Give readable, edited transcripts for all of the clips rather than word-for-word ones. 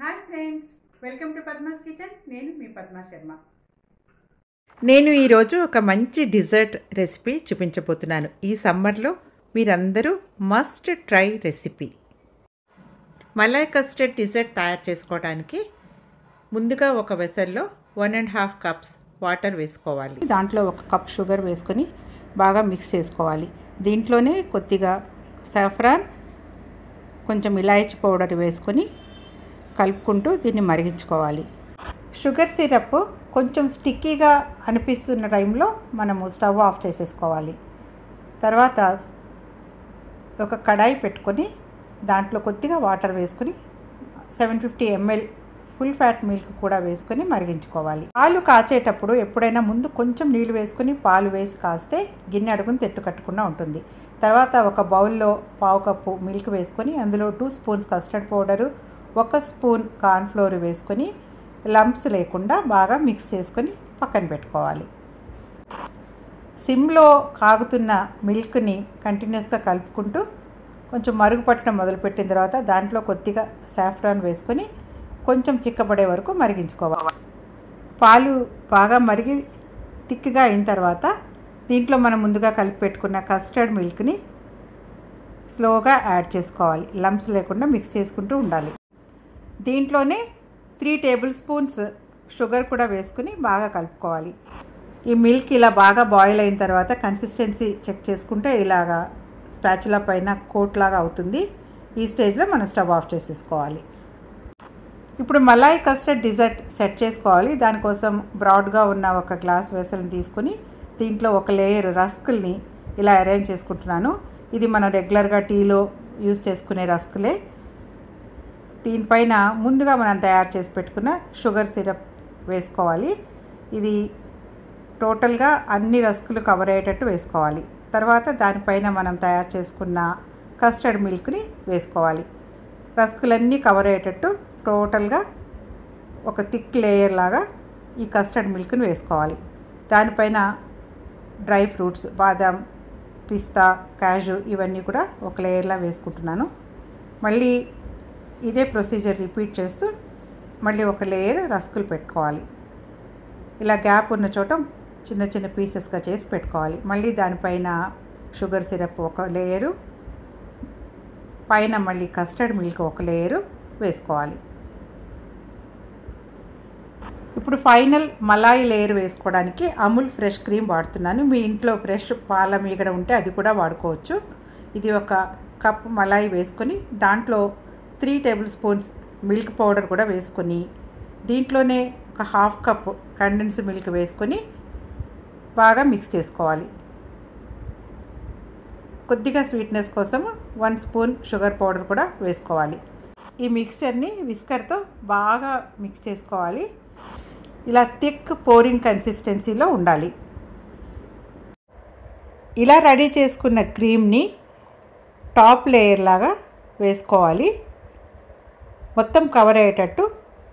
Hi friends, welcome to Padma's kitchen. నేను మీ పద్మా శర్మ. నేను ఈరోజు ఒక మంచి డిజర్ట్ రెసిపీ చూపించబోతున్నాను. ఈ సమ్మర్లో మీరందరూ must try recipe. Malai custard dessert తయారు చేసుకోవడానికి ముందుగా ఒక వెసల్లో 1.5 కప్స్ వాటర్ వేసుకోవాలి. దాంట్లో 1 కప్ షుగర్ వేసుకొని బాగా మిక్స్ చేసుకోవాలి. దీంట్లోనే కొద్దిగా సాఫ్రాన్, కొంచెం ఇలాయచీ పౌడర్ వేసుకొని కలుపుకుంటూ దీన్ని మరిగించుకోవాలి. షుగర్ సిరప్ కొంచెం స్టిక్కీగా అనిపిస్తున్న టైంలో మనము స్టవ్ ఆఫ్ చేసేసుకోవాలి. తర్వాత ఒక కడాయి పెట్టుకొని దాంట్లో కొద్దిగా వాటర్ వేసుకొని 750 ml ఫుల్ ఫ్యాట్ మిల్క్ కూడా వేసుకొని మరిగించుకోవాలి. పాలు కాచేటప్పుడు ఎప్పుడైనా ముందు కొంచెం నీళ్ళు వేసుకొని పాలు వేసి కాస్తే గిన్నె అడుగుని తెట్టు కట్టకుండా ఉంటుంది. తర్వాత ఒక బౌల్లో 1/2 కప్పు మిల్క్ వేసుకొని అందులో 2 spoons custard powder, 1 spoon cornflour వేసుకొని లంప్స్ లేకుండా బాగా మిక్స్ చేసుకొని పక్కన పెట్టుకోవాలి. సిమ్లో కాగుతున్న మిల్క్ని కంటిన్యూస్గా కలుపుకుంటూ కొంచెం మరుగు పట్టడం మొదలుపెట్టిన తర్వాత దాంట్లో కొద్దిగా సాఫ్రాన్ వేసుకొని కొంచెం చిక్కబడే వరకు మరిగించుకోవాలి. పాలు బాగా మరిగి తిక్గా అయిన తర్వాత దీంట్లో మనం ముందుగా కలిపి పెట్టుకున్న కస్టర్డ్ మిల్క్ని స్లోగా యాడ్ చేసుకోవాలి. లంప్స్ లేకుండా మిక్స్ చేసుకుంటూ ఉండాలి. దీంట్లోనే 3 టేబుల్ స్పూన్స్ షుగర్ కూడా వేసుకుని బాగా కలుపుకోవాలి. ఈ మిల్క్ ఇలా బాగా బాయిల్ అయిన తర్వాత కన్సిస్టెన్సీ చెక్ చేసుకుంటే ఇలాగా స్పాచులా పైన కోట్ లాగా అవుతుంది. ఈ స్టేజ్లో మనం స్టవ్ ఆఫ్ చేసేసుకోవాలి. ఇప్పుడు మలై కస్టర్డ్ డిజర్ట్ సెట్ చేసుకోవాలి. దానికోసం బ్రాడ్గా ఉన్న ఒక గ్లాస్ వెసల్ని తీసుకుని దీంట్లో ఒక లేయర్ రస్కుల్ని ఇలా అరేంజ్ చేసుకుంటున్నాను. ఇది మనం రెగ్యులర్గా టీలో యూజ్ చేసుకునే రస్కులే. దీనిపైన ముందుగా మనం తయారు చేసి పెట్టుకున్న షుగర్ సిరప్ వేసుకోవాలి. ఇది టోటల్గా అన్ని రస్కులు కవర్ అయ్యేటట్టు వేసుకోవాలి. తర్వాత దానిపైన మనం తయారు చేసుకున్న కస్టర్డ్ మిల్క్ని వేసుకోవాలి. రస్కులన్నీ కవర్ అయ్యేటట్టు టోటల్గా ఒక థిక్ లేయర్ లాగా ఈ కస్టర్డ్ మిల్క్ని వేసుకోవాలి. దానిపైన డ్రై ఫ్రూట్స్, బాదాం, పిస్తా, కాజు ఇవన్నీ కూడా ఒక లేయర్లా వేసుకుంటున్నాను. మళ్ళీ ఇదే ప్రొసీజర్ రిపీట్ చేస్తూ మళ్ళీ ఒక లేయర్ రస్కులు పెట్టుకోవాలి. ఇలా గ్యాప్ ఉన్న చోట చిన్న చిన్న పీసెస్గా చేసి పెట్టుకోవాలి. మళ్ళీ దానిపైన షుగర్ సిరప్ ఒక లేయరు, పైన మళ్ళీ కస్టర్డ్ మిల్క్ ఒక లేయరు వేసుకోవాలి. ఇప్పుడు ఫైనల్ మలాయి లేయర్ వేసుకోవడానికి అమూల్ ఫ్రెష్ క్రీమ్ వాడుతున్నాను. మీ ఇంట్లో ఫ్రెష్ పాల మీగడ ఉంటే అది కూడా వాడుకోవచ్చు. ఇది 1 కప్ మలాయి వేసుకొని దాంట్లో 3 టేబుల్ స్పూన్స్ మిల్క్ పౌడర్ కూడా వేసుకొని దీంట్లోనే ఒక 1/2 కప్ కండెన్స్ మిల్క్ వేసుకొని బాగా మిక్స్ చేసుకోవాలి. కొద్దిగా స్వీట్నెస్ కోసం 1 స్పూన్ షుగర్ పౌడర్ కూడా వేసుకోవాలి. ఈ మిక్స్చర్ని విస్కర్తో బాగా మిక్స్ చేసుకోవాలి. ఇలా థిక్ పోరింగ్ కన్సిస్టెన్సీలో ఉండాలి. ఇలా రెడీ చేసుకున్న క్రీమ్ని టాప్ లేయర్ లాగా వేసుకోవాలి. మొత్తం కవర్ అయ్యేటట్టు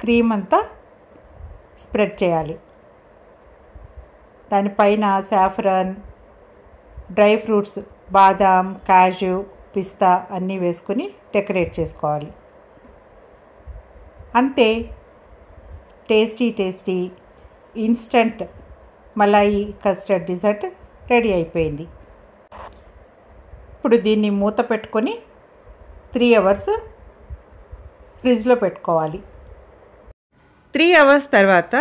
క్రీమ్ అంతా స్ప్రెడ్ చేయాలి. దానిపైన సాఫ్రాన్, డ్రై ఫ్రూట్స్, బాదాం, కాజు, పిస్తా అన్నీ వేసుకొని డెకరేట్ చేసుకోవాలి. అంతే, tasty instant malai custard dessert ready అయిపోయింది. ఇప్పుడు దీన్ని మూత పెట్టుకొని 3 అవర్స్ ఫ్రిడ్జ్లో పెట్టుకోవాలి. 3 అవర్స్ తర్వాత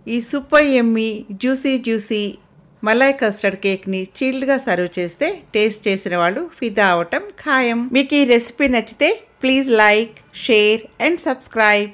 ఈ సూపర్ యమ్మీ జ్యూసీ మలై కస్టర్డ్ కేక్ని చిల్డ్గా సర్వ్ చేస్తే టేస్ట్ చేసిన వాళ్ళు ఫిదా అవటం ఖాయం. మీకు ఈ రెసిపీ నచ్చితే please like, share and subscribe.